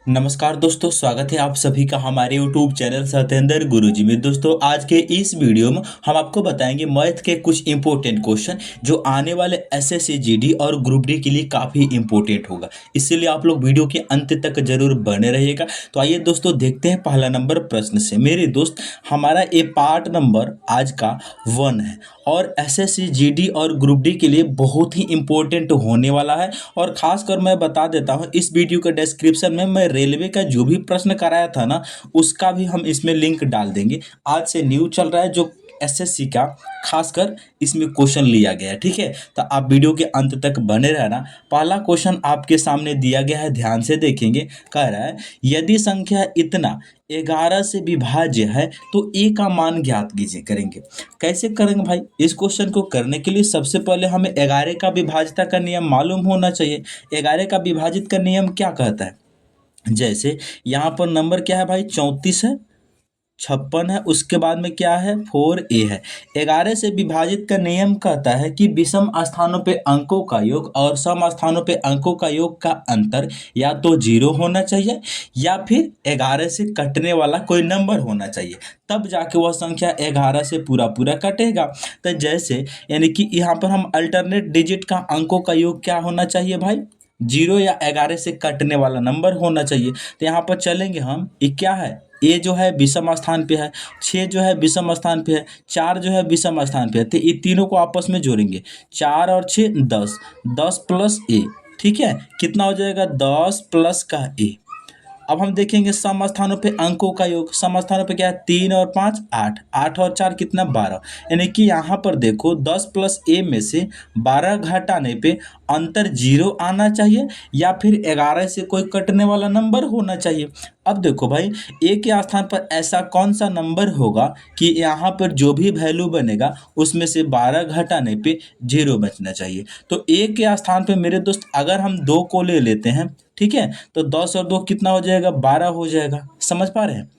नमस्कार दोस्तों, स्वागत है आप सभी का हमारे YouTube चैनल सत्येंद्र गुरुजी में। दोस्तों, आज के इस वीडियो में हम आपको बताएंगे मैथ के कुछ इंपॉर्टेंट क्वेश्चन जो आने वाले एसएससी जीडी और ग्रुप डी के लिए काफ़ी इंपॉर्टेंट होगा। इसीलिए आप लोग वीडियो के अंत तक जरूर बने रहिएगा। तो आइए दोस्तों, देखते हैं पहला नंबर प्रश्न से। मेरे दोस्त, हमारा ये पार्ट नंबर आज का 1 है और एसएससी जीडी और ग्रुप डी के लिए बहुत ही इंपॉर्टेंट होने वाला है। और खासकर मैं बता देता हूँ, इस वीडियो के डिस्क्रिप्शन में मैं रेलवे का जो भी प्रश्न कराया था ना, उसका भी हम इसमें लिंक डाल देंगे। आज से न्यू चल रहा है जो एसएससी का, खासकर इसमें क्वेश्चन लिया गया है। ठीक है, तो आप वीडियो के अंत तक बने रहना। पहला क्वेश्चन आपके सामने दिया गया है, ध्यान से देखेंगे। कह रहा है, यदि संख्या इतना 11 से विभाज्य है तो ए का मान ज्ञात कीजिए। करेंगे कैसे करेंगे भाई? इस क्वेश्चन को करने के लिए सबसे पहले हमें 11 का विभाज्यता का नियम मालूम होना चाहिए। 11 का विभाजित का नियम क्या कहता है? जैसे यहाँ पर नंबर क्या है भाई? 34 है, 56 है, उसके बाद में क्या है? 4a है। 11 से विभाजित का नियम कहता है कि विषम स्थानों पे अंकों का योग और सम स्थानों पे अंकों का योग का अंतर या तो 0 होना चाहिए या फिर 11 से कटने वाला कोई नंबर होना चाहिए, तब जाके वह संख्या 11 से पूरा पूरा कटेगा। तो जैसे यानी कि यहाँ पर हम अल्टरनेट डिजिट का अंकों का योग क्या होना चाहिए भाई? 0 या 11 से कटने वाला नंबर होना चाहिए। तो यहाँ पर चलेंगे हम, ये क्या है? ए जो है विषम स्थान पे है, 6 जो है विषम स्थान पे है, 4 जो है विषम स्थान पे है। तो ये तीनों को आपस में जोड़ेंगे, 4 और 6 10, 10 प्लस ए। ठीक है, कितना हो जाएगा? 10 प्लस का ए। अब हम देखेंगे सम स्थानों पे अंकों का योग। सम स्थानों पे क्या है? 3 और 5 8, 8 और 4 कितना? 12। यानी कि यहाँ पर देखो 10 प्लस ए में से 12 घटाने पे अंतर 0 आना चाहिए या फिर 11 से कोई कटने वाला नंबर होना चाहिए। अब देखो भाई, ए के स्थान पर ऐसा कौन सा नंबर होगा कि यहाँ पर जो भी वैल्यू बनेगा उसमें से 12 घटाने पे 0 बचना चाहिए। तो ए के स्थान पे मेरे दोस्त अगर हम 2 को ले लेते हैं, ठीक है, तो 10 और 2 कितना हो जाएगा? 12 हो जाएगा। समझ पा रहे हैं?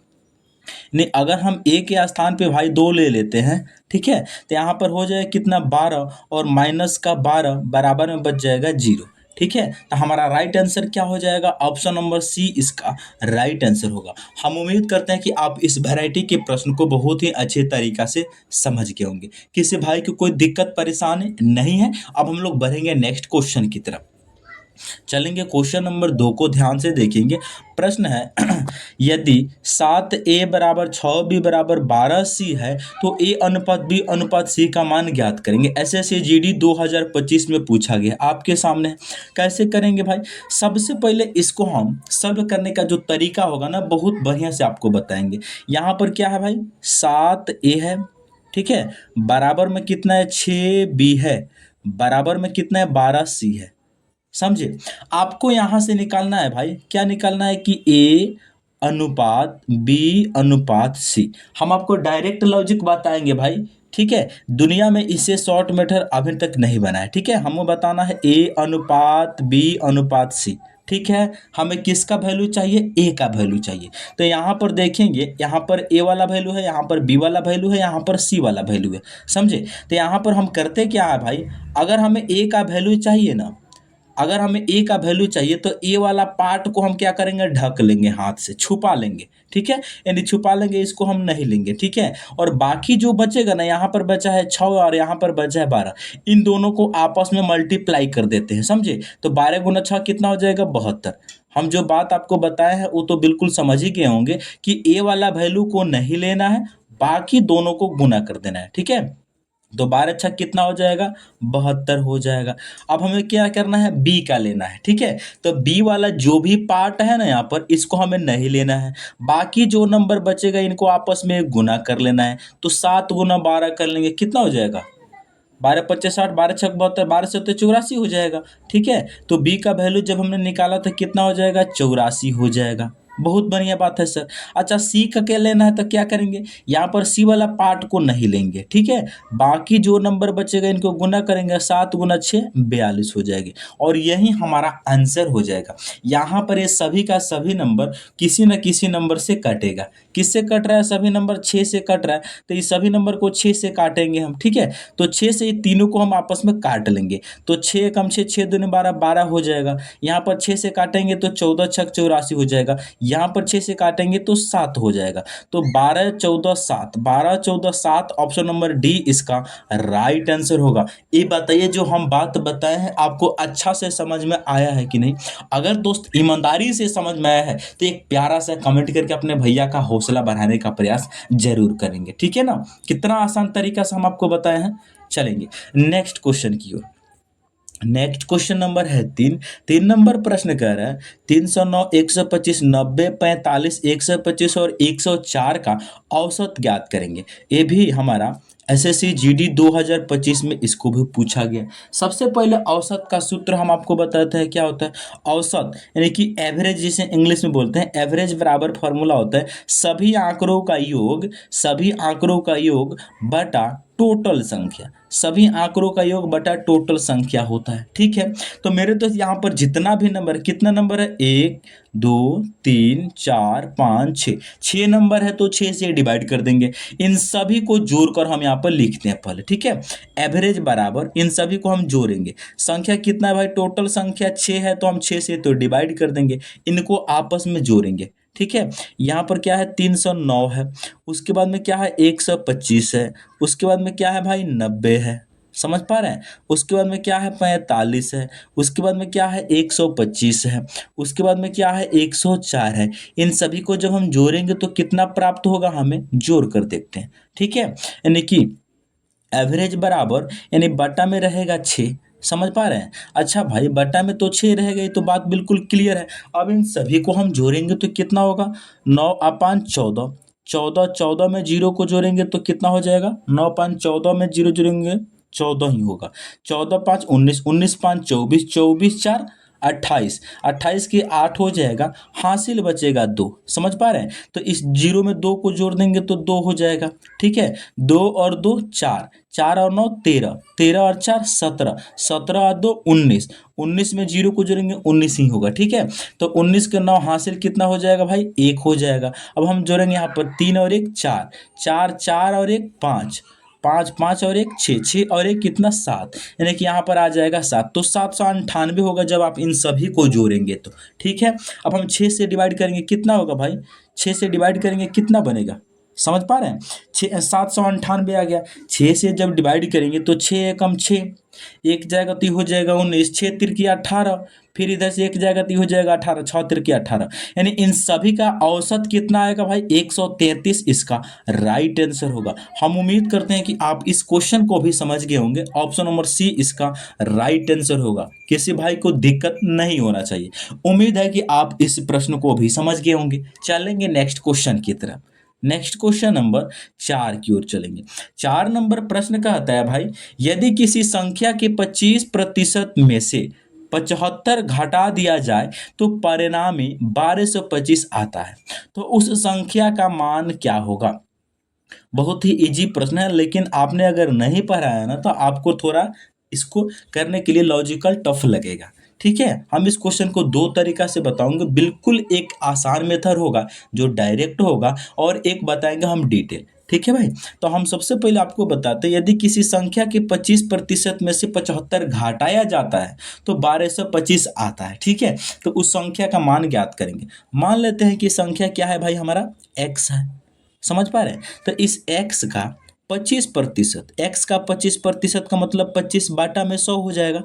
नहीं, अगर हम ए के स्थान पे भाई 2 ले लेते हैं, ठीक है, तो यहाँ पर हो जाएगा कितना? 12 और माइनस का 12 बराबर में बच जाएगा 0। ठीक है, तो हमारा राइट आंसर क्या हो जाएगा? ऑप्शन नंबर सी इसका राइट आंसर होगा। हम उम्मीद करते हैं कि आप इस वैरायटी के प्रश्न को बहुत ही अच्छे तरीका से समझ गए होंगे। किसी भाई को कोई दिक्कत परेशानी नहीं है। अब हम लोग बढ़ेंगे नेक्स्ट क्वेश्चन की तरफ। चलेंगे क्वेश्चन नंबर 2 को ध्यान से देखेंगे। प्रश्न है, यदि 7a बराबर 6b बराबर 12c है तो a अनुपात b अनुपात c का मान ज्ञात करेंगे। एसएससी जीडी 2025 में पूछा गया, आपके सामने है। कैसे करेंगे भाई? सबसे पहले इसको हम सॉल्व करने का जो तरीका होगा ना, बहुत बढ़िया से आपको बताएंगे। यहाँ पर क्या है भाई? 7a है, ठीक है, बराबर में कितना है? 6b है, बराबर में कितना है? 12c है। समझे? आपको यहां से निकालना है भाई, क्या निकालना है? कि ए अनुपात बी अनुपात सी। हम आपको डायरेक्ट लॉजिक बताएंगे भाई, ठीक है। दुनिया में इससे शॉर्ट मेथड अभी तक नहीं बना है, ठीक है। हमें बताना है ए अनुपात बी अनुपात सी, ठीक है। हमें किसका वैल्यू चाहिए? ए का वैल्यू चाहिए। तो यहाँ पर देखेंगे, यहाँ पर ए वाला वैल्यू है, यहाँ पर बी वाला वैल्यू है, यहाँ पर सी वाला वैल्यू है। समझे? तो यहाँ पर हम करते क्या है भाई, अगर हमें ए का वैल्यू चाहिए ना, अगर हमें ए का वैल्यू चाहिए तो ए वाला पार्ट को हम क्या करेंगे? ढक लेंगे, हाथ से छुपा लेंगे, ठीक है। यानी छुपा लेंगे, इसको हम नहीं लेंगे, ठीक है। और बाकी जो बचेगा ना, यहाँ पर बचा है 6 और यहाँ पर बचा है 12, इन दोनों को आपस में मल्टीप्लाई कर देते हैं। समझे? तो 12 गुना 6 कितना हो जाएगा? 72। हम जो बात आपको बताए हैं वो तो बिल्कुल समझ ही गए होंगे कि ए वाला वैल्यू को नहीं लेना है, बाकी दोनों को गुना कर देना है, ठीक है। तो 12 छक कितना हो जाएगा? 72 हो जाएगा। अब हमें क्या करना है? बी का लेना है, ठीक है। तो बी वाला जो भी पार्ट है ना यहाँ पर, इसको हमें नहीं लेना है, बाकी जो नंबर बचेगा इनको आपस में गुना कर लेना है। तो 7 गुना 12 कर लेंगे, कितना हो जाएगा? 12 पच्चीस 60, 12 छक 72, 12 से 84 हो जाएगा, ठीक है। तो बी का वैल्यू जब हमने निकाला तो कितना हो जाएगा? 84 हो जाएगा। बहुत बढ़िया बात है सर। अच्छा, सी का क्या लेना है, तो क्या करेंगे, यहाँ पर सी वाला पार्ट को नहीं लेंगे, ठीक है। बाकी जो नंबर बचेगा इनको गुना करेंगे, 7 गुना 6 42 हो जाएगी, और यही हमारा आंसर हो जाएगा। यहाँ पर ये सभी का सभी नंबर किसी न किसी नंबर से कटेगा। किससे कट रहा है, सभी नंबर 6 से कट रहा है, तो ये सभी नंबर को 6 से काटेंगे हम, ठीक है। तो 6 से ये तीनों को हम आपस में काट लेंगे, तो 6 कम 6, 6 दूनी 12, 12 हो जाएगा। यहाँ पर 6 से काटेंगे तो 14 छक 84 हो जाएगा। यहाँ पर 6 से काटेंगे तो 7 हो जाएगा। तो 12 14 7, 12 14 7, ऑप्शन नंबर डी इसका राइट आंसर होगा। ये बताइए, जो हम बात बताए हैं आपको अच्छा से समझ में आया है कि नहीं। अगर दोस्त ईमानदारी से समझ में आया है तो एक प्यारा सा कमेंट करके अपने भैया का हौसला बढ़ाने का प्रयास जरूर करेंगे, ठीक है ना। कितना आसान तरीका से हम आपको बताए हैं। चलेंगे नेक्स्ट क्वेश्चन की ओर। नेक्स्ट क्वेश्चन नंबर है 3 नंबर प्रश्न कह रहा है 309, 125, 90, 45, 125 और 104 का औसत ज्ञात करेंगे। ये भी हमारा एसएससी जीडी 2025 में इसको भी पूछा गया। सबसे पहले औसत का सूत्र हम आपको बताते हैं क्या होता है। औसत यानी कि एवरेज, जिसे इंग्लिश में बोलते हैं एवरेज, बराबर फॉर्मूला होता है सभी आंकड़ों का योग बटा टोटल संख्या। सभी आंकड़ों का योग बटा टोटल संख्या होता है, ठीक है। तो मेरे तो यहाँ पर जितना भी नंबर, कितना नंबर है, 1 2 3 4 5 6, 6 नंबर है तो 6 से डिवाइड कर देंगे। इन सभी को जोड़कर हम यहाँ पर लिखते हैं पहले, ठीक है। एवरेज बराबर इन सभी को हम जोड़ेंगे। संख्या कितना है भाई, टोटल संख्या 6 है तो हम 6 से तो डिवाइड कर देंगे, इनको आपस में जोड़ेंगे, ठीक है। यहाँ पर क्या है, 309 है, उसके बाद में क्या है, 125 है, उसके बाद में क्या है भाई, 90 है, समझ पा रहे हैं। उसके बाद में क्या है, 45 है, उसके बाद में क्या है, 125 है, उसके बाद में क्या है, 104 है। इन सभी को जब हम जोड़ेंगे तो कितना प्राप्त होगा, हमें जोड़ कर देखते हैं, ठीक है। यानी कि एवरेज बराबर, यानी बटा में रहेगा 6, समझ पा रहे हैं। अच्छा भाई, बटा में तो 6 रहेगा, ये तो बात बिल्कुल क्लियर है। अब इन सभी को हम जोड़ेंगे तो कितना होगा, 9 5 14, 14 14 में जीरो को जोड़ेंगे तो कितना हो जाएगा, 9 5 14 में जीरो जोड़ेंगे 14 ही होगा। 14 5 19, 19 5 24, 24 4 28, 28 के 8 हो जाएगा, हासिल बचेगा 2, समझ पा रहे हैं। तो इस जीरो में 2 को जोड़ देंगे तो 2 हो जाएगा, ठीक है। 2 और 2 4, 4 और 9 13, 13 और 4 17, 17 और 2 19, 19 में जीरो को जोड़ेंगे 19 ही होगा, ठीक है। तो 19 के 9 हासिल कितना हो जाएगा भाई, 1 हो जाएगा। अब हम जोड़ेंगे यहाँ पर 3 और 1 4, 4 4 और 1 5, 5 5 और 1 6, 6 और 1 कितना, 7, यानी कि यहाँ पर आ जाएगा 7। तो 798 होगा जब आप इन सभी को जोड़ेंगे तो, ठीक है। अब हम 6 से डिवाइड करेंगे, कितना होगा भाई, 6 से डिवाइड करेंगे कितना बनेगा, समझ पा रहे हैं। 798 आ गया। 6 से जब डिवाइड करेंगे तो 6 एकम 6, एक जाएगा तो ये हो जाएगा 19, 6 तिरकी 18, फिर इधर से एक जाएगा तो ये हो जाएगा 18, 6 तिरकी 18, यानी इन सभी का औसत कितना आएगा भाई, 133 इसका राइट आंसर होगा। हम उम्मीद करते हैं कि आप इस क्वेश्चन को भी समझ गए होंगे। ऑप्शन नंबर सी इसका राइट आंसर होगा। किसी भाई को दिक्कत नहीं होना चाहिए। उम्मीद है कि आप इस प्रश्न को भी समझ गए होंगे। चलेंगे नेक्स्ट क्वेश्चन की तरफ। नेक्स्ट क्वेश्चन नंबर 4 की ओर चलेंगे। 4 नंबर प्रश्न कहता है भाई, यदि किसी संख्या के 25% में से 75 घटा दिया जाए तो परिणामी 1225 आता है, तो उस संख्या का मान क्या होगा। बहुत ही इजी प्रश्न है, लेकिन आपने अगर नहीं पढ़ा है ना तो आपको थोड़ा इसको करने के लिए लॉजिकल टफ लगेगा, ठीक है। हम इस क्वेश्चन को 2 तरीका से बताऊंगे। बिल्कुल एक आसान मेथड होगा जो डायरेक्ट होगा, और एक बताएंगे हम डिटेल, ठीक है भाई। तो हम सबसे पहले आपको बताते हैं, यदि किसी संख्या के 25% में से 75 घटाया जाता है तो 1225 आता है, ठीक है। तो उस संख्या का मान ज्ञात करेंगे। मान लेते हैं कि संख्या क्या है भाई, हमारा x है, समझ पा रहे हैं। तो इस x का 25%, x का 25% का मतलब 25 बाटा में 100 हो जाएगा।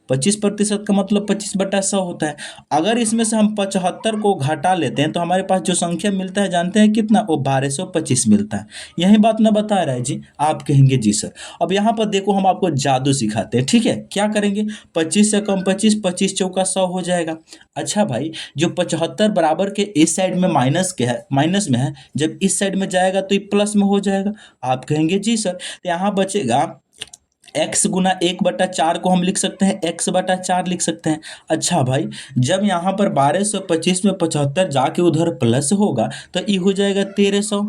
25% का मतलब 25/100 होता है। अगर इसमें से हम 75 को घटा लेते हैं तो हमारे पास जो संख्या मिलता है जानते हैं कितना, वो 1225 मिलता है। यही बात ना बता रहा है जी, आप कहेंगे जी सर। अब यहाँ पर देखो, हम आपको जादू सिखाते हैं, ठीक है। क्या करेंगे, 25 से कम 25, 25 चौका 100 हो जाएगा। अच्छा भाई, जो 75 बराबर के इस साइड में माइनस के है, माइनस में है, जब इस साइड में जाएगा तो ये प्लस में हो जाएगा। आप कहेंगे जी सर। तो यहाँ बचेगा x गुना 1/4 को हम लिख सकते हैं x/4 लिख सकते हैं। अच्छा भाई, जब यहाँ पर 1225 में 75 जाके उधर प्लस होगा तो ये हो जाएगा 1300,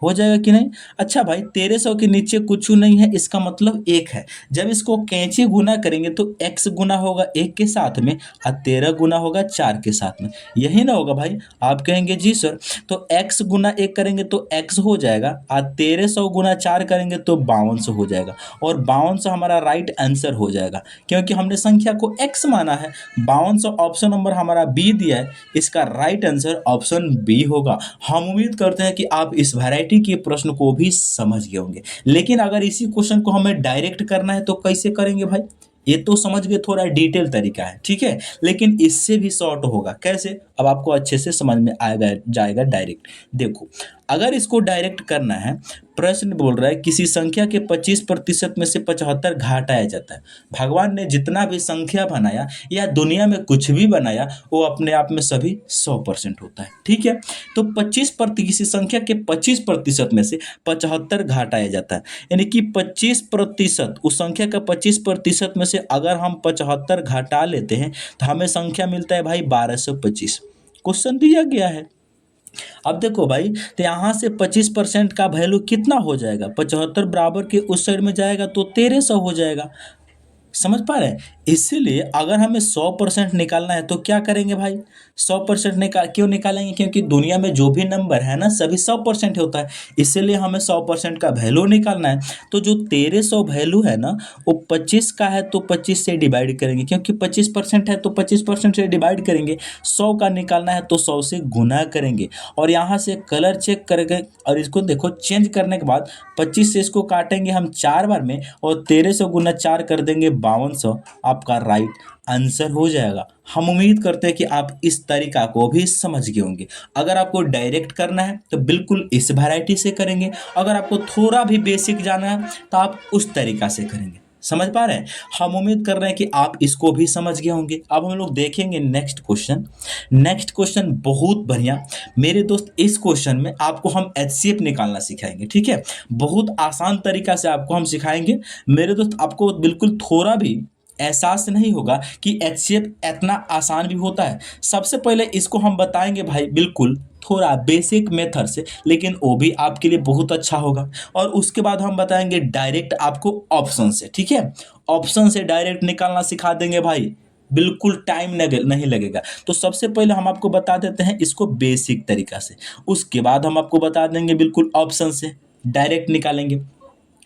हो जाएगा कि नहीं। अच्छा भाई, 1300 के नीचे कुछ नहीं है, इसका मतलब एक है। जब इसको कैंची गुना करेंगे तो x गुना होगा 1 के साथ में और 13 गुना होगा 4 के साथ में, यही ना होगा भाई। आप कहेंगे जी सर, तो x गुना 1 करेंगे तो x हो जाएगा और 1300 गुना 4 करेंगे तो 5200 हो जाएगा, और 5200 हमारा राइट आंसर हो जाएगा क्योंकि हमने संख्या को x माना है। 5200 ऑप्शन नंबर हमारा बी दिया है, इसका राइट आंसर ऑप्शन बी होगा। हम उम्मीद करते हैं कि आप इस वैरायटी के प्रश्न को भी समझ गए होंगे। लेकिन अगर इसी क्वेश्चन को हमें डायरेक्ट करना है तो कैसे करेंगे भाई, ये तो समझ गए, थोड़ा डिटेल तरीका है, ठीक है। लेकिन इससे भी शॉर्ट होगा, कैसे, अब आपको अच्छे से समझ में आएगा जाएगा डायरेक्ट। देखो, अगर इसको डायरेक्ट करना है, प्रश्न बोल रहा है किसी संख्या के 25% में से 75 घटाया जाता है। भगवान ने जितना भी संख्या बनाया या दुनिया में कुछ भी बनाया वो अपने आप में सभी 100% होता है, ठीक है। तो 25% किसी संख्या के 25% में से 75 घटाया जाता है, यानी कि 25%, उस संख्या का 25% में से अगर हम 75 घटा लेते हैं तो हमें संख्या मिलता है भाई 1225। क्वेश्चन दिया गया है। अब देखो भाई, तो यहाँ से 25% का वैल्यू कितना हो जाएगा, 75 बराबर के उस साइड में जाएगा तो 1300 हो जाएगा। समझ पा रहे हैं। इसीलिए अगर हमें 100% निकालना है तो क्या करेंगे भाई, 100% क्यों निकालेंगे, क्योंकि दुनिया में जो भी नंबर है ना सभी 100% होता है, इसीलिए हमें 100% का वैल्यू निकालना है। तो जो 1300 वैल्यू है ना वो 25 का है तो 25 से डिवाइड करेंगे, क्योंकि 25% है तो 25% से डिवाइड करेंगे। 100 का निकालना है तो 100 से गुना करेंगे, और यहाँ से कलर चेक करेंगे और इसको देखो चेंज करने के बाद 25 से इसको काटेंगे हम 4 बार में, और 1300 गुना 4 कर देंगे 5200, आपका राइट आंसर हो जाएगा। हम उम्मीद करते हैं कि आप इस तरीका को भी समझ गए होंगे। अगर आपको डायरेक्ट करना है तो बिल्कुल इस वैरायटी से करेंगे, अगर आपको थोड़ा भी बेसिक जाना है तो आप उस तरीका से करेंगे। समझ पा रहे हैं। हम उम्मीद कर रहे हैं कि आप इसको भी समझ गए होंगे। अब हम लोग देखेंगे नेक्स्ट क्वेश्चन। नेक्स्ट क्वेश्चन बहुत बढ़िया मेरे दोस्त, इस क्वेश्चन में आपको हम एचसीएफ निकालना सिखाएंगे, ठीक है। बहुत आसान तरीका से आपको हम सिखाएंगे मेरे दोस्त। आपको बिल्कुल थोड़ा भी एहसास नहीं होगा कि एचसीएफ इतना आसान भी होता है। सबसे पहले इसको हम बताएंगे भाई बिल्कुल थोड़ा बेसिक मेथड से, लेकिन वो भी आपके लिए बहुत अच्छा होगा। और उसके बाद हम बताएंगे डायरेक्ट आपको ऑप्शन से, ठीक है। ऑप्शन से डायरेक्ट निकालना सिखा देंगे भाई, बिल्कुल टाइम नहीं लगेगा। तो सबसे पहले हम आपको बता देते हैं इसको बेसिक तरीका से, उसके बाद हम आपको बता देंगे बिल्कुल ऑप्शन से डायरेक्ट निकालेंगे।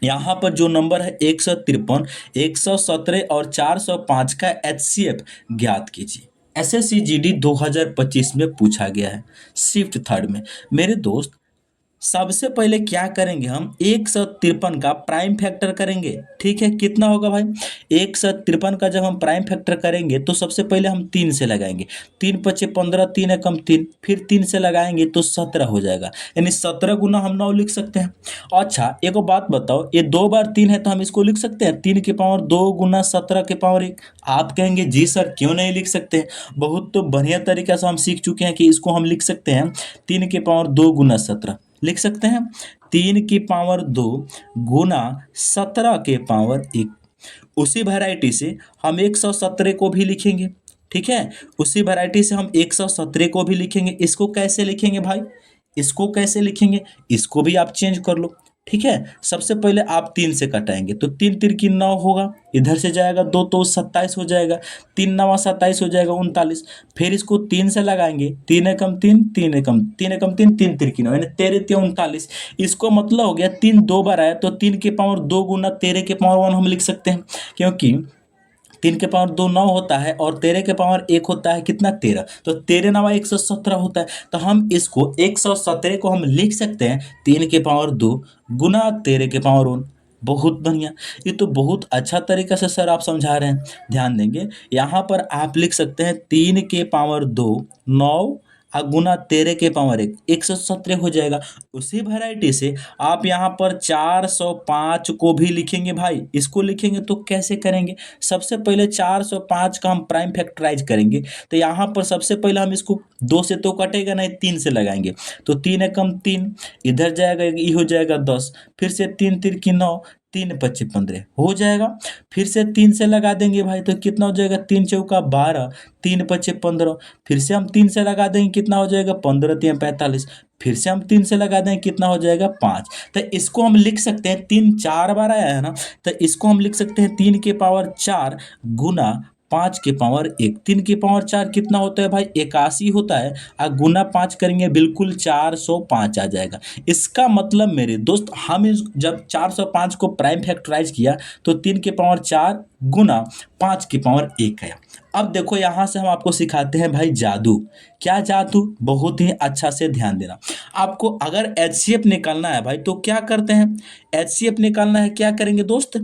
यहाँ पर जो नंबर है 153, 117 और 405 का एचसीएफ ज्ञात कीजिए। एसएससी जीडी 2025 में पूछा गया है शिफ्ट थर्ड में। मेरे दोस्त, सबसे पहले क्या करेंगे, हम 153 का प्राइम फैक्टर करेंगे, ठीक है। कितना होगा भाई, 153 का जब हम प्राइम फैक्टर करेंगे तो सबसे पहले हम 3 से लगाएंगे, 3 पचे 15, 3 एकम 3, फिर 3 से लगाएंगे तो 17 हो जाएगा, यानी 17 गुना हम 9 लिख सकते हैं। अच्छा एक बात बताओ, ये 2 बार 3 है तो हम इसको लिख सकते हैं 3 की पावर 2 गुना 17 के पावर 1। आप कहेंगे जी सर क्यों नहीं लिख सकते हैं, बहुत तो बढ़िया तरीका से हम सीख चुके हैं कि इसको हम लिख सकते हैं 3 के पावर 2 गुना 17 लिख सकते हैं, 3 की पावर 2 गुना 17 के पावर 1। उसी वैरायटी से हम 117 को भी लिखेंगे, ठीक है। उसी वैरायटी से हम 117 को भी लिखेंगे। इसको कैसे लिखेंगे भाई, इसको कैसे लिखेंगे, इसको भी आप चेंज कर लो, ठीक है। सबसे पहले आप 3 से कटाएंगे तो 3 तिर की 9 होगा, इधर से जाएगा 2 तो 27 हो जाएगा, 3 9 27 हो जाएगा 39। फिर इसको 3 से लगाएंगे, 3 एकम 3, 3 एकम 3 एकम 3, 3 तिर की 9, यानी 13 3 39। इसको मतलब हो गया 3 2 बार आया तो 3 के पावर 2 गुना 13 के पावर 1 हम लिख सकते हैं, क्योंकि 3 के पावर 2 9 होता है और 13 के पावर 1 होता है कितना 13, तो 13 नवा 117 होता है। तो हम इसको 117 को हम लिख सकते हैं 3 के पावर 2 गुना 13 के पावर 1। बहुत बढ़िया, ये तो बहुत अच्छा तरीका से सर आप समझा रहे हैं। ध्यान देंगे, यहाँ पर आप लिख सकते हैं 3 के पावर 2 9 गुना 13 के पावर 1 117 हो जाएगा। उसी वैरायटी से आप यहाँ पर 405 को भी लिखेंगे भाई। इसको लिखेंगे तो कैसे करेंगे, सबसे पहले 405 का हम प्राइम फैक्टराइज करेंगे। तो यहाँ पर सबसे पहले हम इसको 2 से तो कटेगा नहीं, 3 से लगाएंगे तो 3 एकम 3, इधर जाएगा ये हो जाएगा 10, फिर से 3 तिर की 9, तीन पच्चे 15 हो जाएगा। फिर से 3 से लगा देंगे भाई तो कितना हो जाएगा, 3 चौका 12, 3 पच्चे 15। फिर से हम 3 से लगा देंगे, कितना हो जाएगा, 15 3 45। फिर से हम 3 से लगा देंगे, कितना हो जाएगा, 5। तो इसको हम लिख सकते हैं, 3 4 बार आया है ना, तो इसको हम लिख सकते हैं 3 के पावर 4 गुना 5 के पावर 1। 3 के पावर 4 कितना होता है भाई, 81 होता है। और गुना 5 करेंगे, बिल्कुल 405 आ जाएगा। इसका मतलब मेरे दोस्त, हम जब 405 को प्राइम फैक्टराइज किया तो 3 के पावर 4 गुना 5 के पावर 1 आया। अब देखो यहाँ से हम आपको सिखाते हैं भाई जादू। क्या जादू, बहुत ही अच्छा से ध्यान देना। आपको अगर एचसीएफ निकालना है भाई तो क्या करते हैं, एचसीएफ निकालना है, क्या करेंगे दोस्त,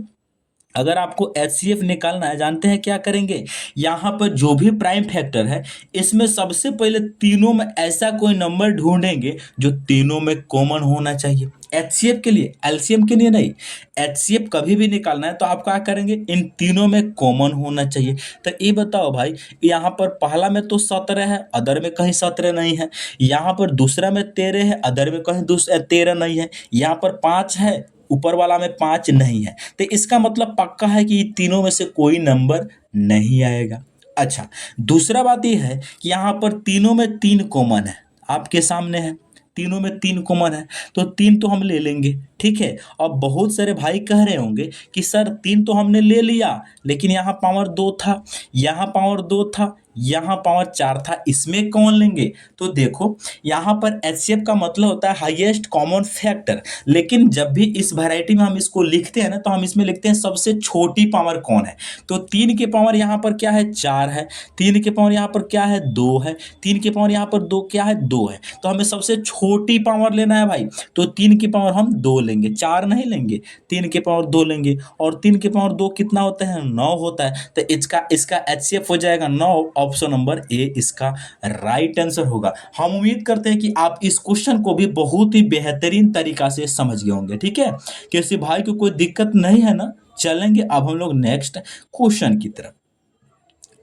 अगर आपको एचसीएफ निकालना है, जानते हैं क्या करेंगे, यहाँ पर जो भी प्राइम फैक्टर है इसमें सबसे पहले तीनों में ऐसा कोई नंबर ढूंढेंगे जो तीनों में कॉमन होना चाहिए। एचसीएफ के लिए, एलसीएम के लिए नहीं। एचसीएफ कभी भी निकालना है तो आप क्या करेंगे, इन तीनों में कॉमन होना चाहिए। तो ये बताओ भाई, यहाँ पर पहला में तो 17 है, अदर में कहीं 17 नहीं है। यहाँ पर दूसरा में 13 है, अदर में कहीं 13 नहीं है। यहाँ पर 5 है, ऊपर वाला में 5 नहीं है। तो इसका मतलब पक्का है कि तीनों में से कोई नंबर नहीं आएगा। अच्छा, दूसरा बात यह है कि यहाँ पर तीनों में 3 कॉमन है, आपके सामने है, तीनों में 3 कॉमन है, तो 3 तो हम ले लेंगे, ठीक है। अब बहुत सारे भाई कह रहे होंगे कि सर 3 तो हमने ले लिया, लेकिन यहाँ पावर 2 था, यहाँ पावर 2 था, यहाँ पावर 4 था, इसमें कौन लेंगे। तो देखो, यहाँ पर एचसीएफ का मतलब होता है हाईएस्ट कॉमन फैक्टर, लेकिन जब भी इस वैरायटी में हम इसको लिखते हैं ना, तो हम इसमें लिखते हैं सबसे छोटी पावर कौन है। तो 3 के पावर यहाँ पर क्या है, 4 है। 3 के पावर यहाँ पर क्या है, 2 है। 3 के पावर यहाँ पर 2 क्या है, 2 है। तो हमें सबसे छोटी पावर लेना है भाई, तो 3 की पावर हम 2 लेंगे, 4 नहीं लेंगे, 3 के पावर 2 लेंगे। और 3 के पावर 2 कितना होता है, 9 होता है। तो इसका एचसीएफ हो जाएगा 9। ऑप्शन नंबर ए इसका राइट आंसर होगा। हम उम्मीद करते हैं कि आप इस क्वेश्चन को भी बहुत ही बेहतरीन तरीका से समझ गए होंगे, ठीक है। किसी भाई को कोई दिक्कत नहीं है ना। चलेंगे अब हम लोग नेक्स्ट क्वेश्चन की तरफ,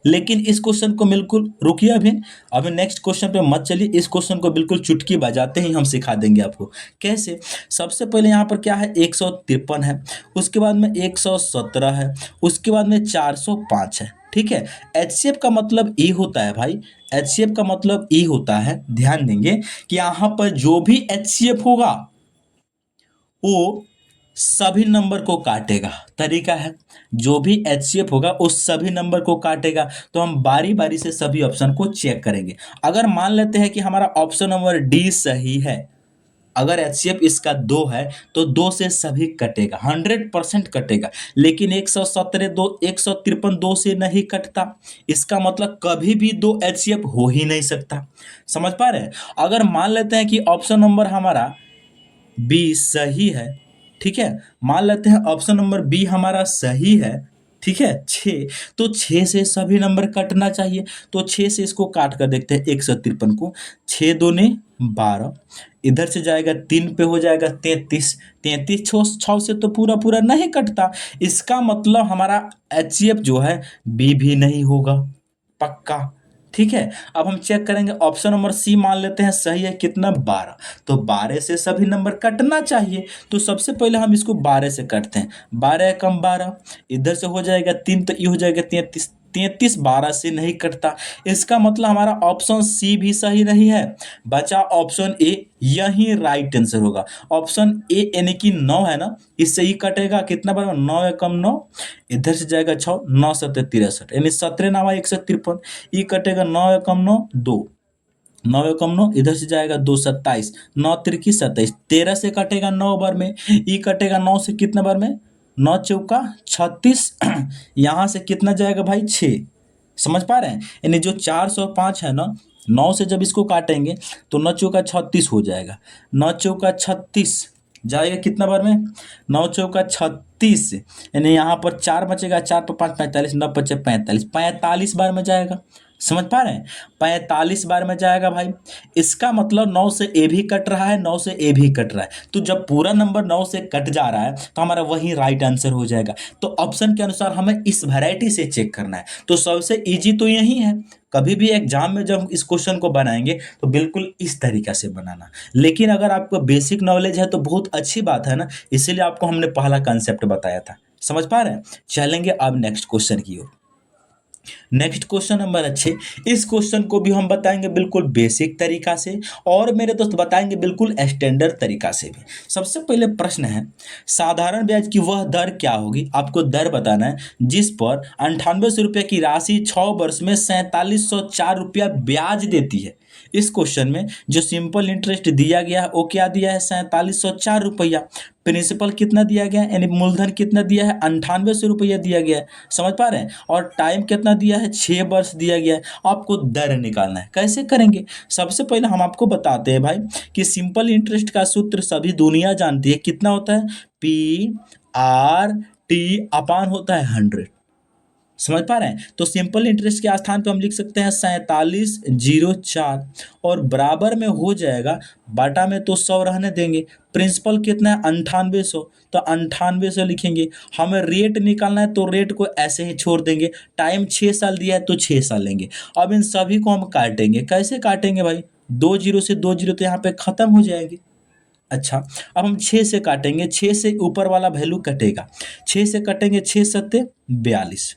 लेकिन इस क्वेश्चन को बिल्कुल रुकिए, अभी नेक्स्ट क्वेश्चन पे मत चलिए। इस क्वेश्चन को बिल्कुल चुटकी बजाते ही हम सिखा देंगे आपको कैसे। सबसे पहले यहाँ पर क्या है, 153 है, उसके बाद में 117 है, उसके बाद में 405 है, ठीक है। एचसीएफ का मतलब ई होता है भाई, एचसीएफ का मतलब ई होता है, ध्यान देंगे कि यहाँ पर जो भी एचसीएफ होगा वो सभी नंबर को काटेगा। तरीका है, जो भी एचसीएफ होगा उस सभी नंबर को काटेगा। तो हम बारी बारी से सभी ऑप्शन को चेक करेंगे। अगर मान लेते हैं कि हमारा ऑप्शन नंबर डी सही है, अगर एचसीएफ इसका 2 है तो 2 से सभी कटेगा, 100% कटेगा। लेकिन 117 2 153 2 से नहीं कटता, इसका मतलब कभी भी 2 एचसीएफ हो ही नहीं सकता। समझ पा रहे हैं। अगर मान लेते हैं कि ऑप्शन नंबर हमारा बी सही है, ठीक है, मान लेते हैं ऑप्शन नंबर बी हमारा सही है, ठीक है, 6, तो 6 से सभी नंबर कटना चाहिए। तो 6 से इसको काट कर देखते हैं, 153 को, 6 दूने 12, इधर से जाएगा 3 पे हो जाएगा 33, 33 6 से तो पूरा पूरा नहीं कटता। इसका मतलब हमारा एचसीएफ जो है बी भी नहीं होगा, पक्का, ठीक है। अब हम चेक करेंगे, ऑप्शन नंबर सी मान लेते हैं सही है, कितना, 12, तो 12 से सभी नंबर कटना चाहिए। तो सबसे पहले हम इसको 12 से काटते हैं, 12 कम 12, इधर से हो जाएगा 3, तो ये हो जाएगा 33, 33 12 से नहीं कटता। इसका मतलब हमारा ऑप्शन सी भी सही नहीं है, बचा ऑप्शन ए, यही राइट आंसर होगा। ऑप्शन ए यानी कि 9 है ना, इससे ही कटेगा, कितना बार, 9 कम 9, इधर से जाएगा 6, 9 7 63, यानी 17 9 153, ये कटेगा, 9 कम 9 2, 9 कम 9, इधर से जाएगा 2 27, 9 तिरकी 27, 13 से कटेगा 9 बार में, ये कटेगा 9 से कितने बार में, 9 चौका 36, यहाँ से कितना जाएगा भाई, 6। समझ पा रहे हैं, यानी जो 405 है ना, 9 से जब इसको काटेंगे तो 9 चौका 36 हो जाएगा, 9 चौका 36 जाएगा कितना बार में, 9 चौका 36, यानी यहाँ पर 4 बचेगा, 4 पर 5 45, 9 बचे 45, 45 बार में जाएगा। समझ पा रहे हैं? 45 बार में जाएगा भाई। इसका मतलब 9 से ए भी कट रहा है, 9 से ए भी कट रहा है। तो जब पूरा नंबर 9 से कट जा रहा है तो हमारा वही राइट आंसर हो जाएगा। तो ऑप्शन के अनुसार हमें इस वैरायटी से चेक करना है। तो सबसे ईजी तो यही है। कभी भी एग्जाम में जब हम इस क्वेश्चन को बनाएंगे तो बिल्कुल इस तरीका से बनाना। लेकिन अगर आपको बेसिक नॉलेज है तो बहुत अच्छी बात है ना, इसीलिए आपको हमने पहला कंसेप्ट बताया था। समझ पा रहे हैं? चलेंगे अब नेक्स्ट क्वेश्चन की ओर। नेक्स्ट क्वेश्चन नंबर अच्छे, इस क्वेश्चन को भी हम बताएंगे बिल्कुल बेसिक तरीका से और मेरे दोस्त बताएंगे बिल्कुल स्टैंडर्ड तरीका से भी। सबसे पहले प्रश्न है, साधारण ब्याज की वह दर क्या होगी? आपको दर बताना है जिस पर 9800 रुपये की राशि 6 वर्ष में 4704 रुपया ब्याज देती है। इस क्वेश्चन में जो सिंपल इंटरेस्ट दिया गया है वो क्या दिया है? 4704 रुपया। प्रिंसिपल कितना दिया गया है, यानी मूलधन कितना दिया है? 9800 रुपया दिया गया है। समझ पा रहे हैं? और टाइम कितना दिया है? 6 वर्ष दिया गया है। आपको दर निकालना है। कैसे करेंगे? सबसे पहले हम आपको बताते हैं भाई कि सिंपल इंटरेस्ट का सूत्र सभी दुनिया जानती है, कितना होता है? P/R/T अपान होता है 100। समझ पा रहे हैं? तो सिंपल इंटरेस्ट के स्थान पे हम लिख सकते हैं 4704 और बराबर में हो जाएगा, बाटा में तो 100 रहने देंगे। प्रिंसिपल कितना है? 9800, तो 9800 लिखेंगे। हमें रेट निकालना है तो रेट को ऐसे ही छोड़ देंगे। टाइम 6 साल दिया है तो 6 साल लेंगे। अब इन सभी को हम काटेंगे। कैसे काटेंगे भाई? 2 जीरो से 2 जीरो तो यहाँ पे खत्म हो जाएंगे। अच्छा, अब हम 6 से काटेंगे। 6 से ऊपर वाला वैल्यू कटेगा। 6 से कटेंगे, 6 सत्ते 42।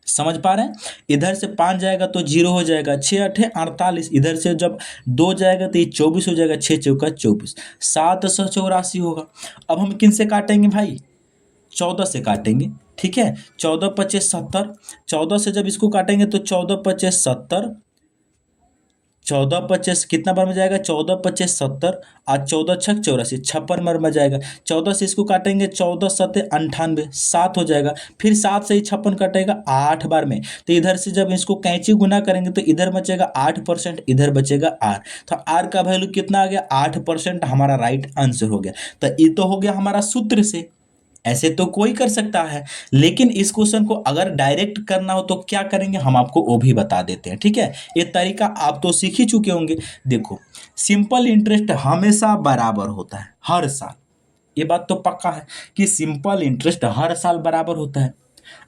समझ पा रहे हैं? इधर से 5 जाएगा तो 0 हो जाएगा। 6 अठे 48। इधर से जब 2 जाएगा तो ये 24 हो जाएगा। 6 चौका 24, 784 होगा। अब हम किन से काटेंगे भाई? 14 से काटेंगे। ठीक है, 14 पच्चीस 70। 14 से जब इसको काटेंगे तो 14 पच्चीस 70। 14 पच्चीस कितना बार में जाएगा? 14 पच्चीस 70। आज 14 छक 84, 56 बार में जाएगा। 14 से इसको काटेंगे, 14 सत्ते 98, 7 हो जाएगा। फिर 7 से ही 56 कटेगा 8 बार में। तो इधर से जब इसको कैंची गुना करेंगे तो इधर बचेगा 8%, इधर बचेगा आर। तो आर का वैल्यू कितना आ गया? 8%। हमारा राइट आंसर हो गया। तो ये तो हो गया हमारा सूत्र से। ऐसे तो कोई कर सकता है, लेकिन इस क्वेश्चन को अगर डायरेक्ट करना हो तो क्या करेंगे हम आपको वो भी बता देते हैं। ठीक है, ये तरीका आप तो सीख ही चुके होंगे। देखो, सिंपल इंटरेस्ट हमेशा बराबर होता है हर साल। ये बात तो पक्का है कि सिंपल इंटरेस्ट हर साल बराबर होता है।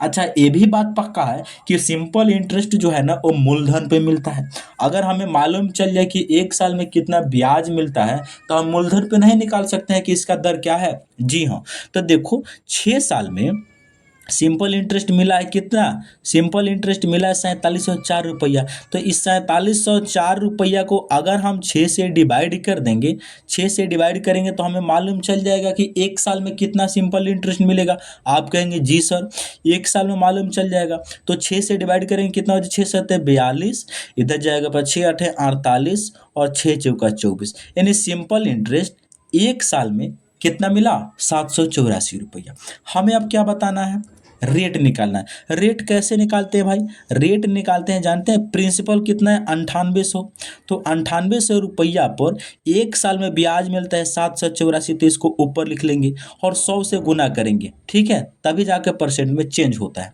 अच्छा, ये भी बात पक्का है कि सिंपल इंटरेस्ट जो है ना वो मूलधन पे मिलता है। अगर हमें मालूम चल जाए कि 1 साल में कितना ब्याज मिलता है तो हम मूलधन पे नहीं निकाल सकते हैं कि इसका दर क्या है? जी हाँ। तो देखो, 6 साल में सिंपल इंटरेस्ट मिला है कितना? सिंपल इंटरेस्ट मिला है 4704 रुपया। तो इस 4704 रुपया को अगर हम 6 से डिवाइड कर देंगे, 6 से डिवाइड करेंगे तो हमें मालूम चल जाएगा कि 1 साल में कितना सिंपल इंटरेस्ट मिलेगा। आप कहेंगे जी सर 1 साल में मालूम चल जाएगा। तो 6 से डिवाइड करेंगे, कितना हो जाए? 6 सत्ते 42, इधर जाएगा पर 6 अठे 48 और 6 चौका 24। यानी सिंपल इंटरेस्ट 1 साल में कितना मिला? 784 रुपया। हमें अब क्या बताना है? रेट निकालना है। रेट कैसे निकालते हैं भाई? रेट निकालते हैं, जानते हैं? प्रिंसिपल कितना है? 9800। तो 9800 रुपया पर 1 साल में ब्याज मिलता है 784। तो इसको ऊपर लिख लेंगे और 100 से गुना करेंगे। ठीक है, तभी जाकर परसेंट में चेंज होता है।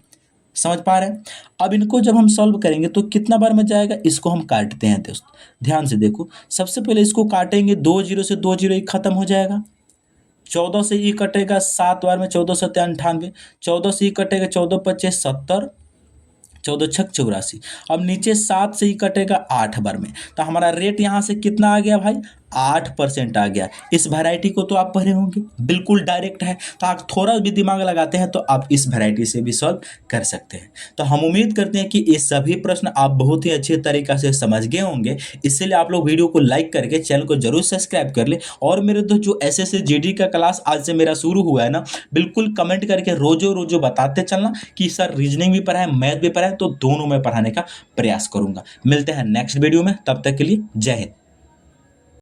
समझ पा रहे हैं? अब इनको जब हम सॉल्व करेंगे तो कितना बार में जाएगा? इसको हम काटते हैं दोस्त, ध्यान से देखो। सबसे पहले इसको काटेंगे, 2 जीरो से 2 जीरो ही खत्म हो जाएगा। 14 से ई कटेगा 7 बार में, 14 सत्ते 98। 14 से ई कटेगा 14 पच्चीस 70, 14 छक 84। अब नीचे 7 से ही कटेगा 8 बार में। तो हमारा रेट यहाँ से कितना आ गया भाई? 8% आ गया। इस वैरायटी को तो आप पढ़े होंगे, बिल्कुल डायरेक्ट है। तो आप थोड़ा भी दिमाग लगाते हैं तो आप इस वैरायटी से भी सॉल्व कर सकते हैं। तो हम उम्मीद करते हैं कि ये सभी प्रश्न आप बहुत ही अच्छे तरीक़ा से समझ गए होंगे। इसलिए आप लोग वीडियो को लाइक करके चैनल को जरूर सब्सक्राइब कर ले। और मेरे दोस्त जो एसएससी जीडी का क्लास आज से मेरा शुरू हुआ है ना, बिल्कुल कमेंट करके रोजो रोजो बताते चलना कि सर रीजनिंग भी पढ़ाए, मैथ भी पढ़ाए, तो दोनों में पढ़ाने का प्रयास करूंगा। मिलते हैं नेक्स्ट वीडियो में, तब तक के लिए जय हिंद।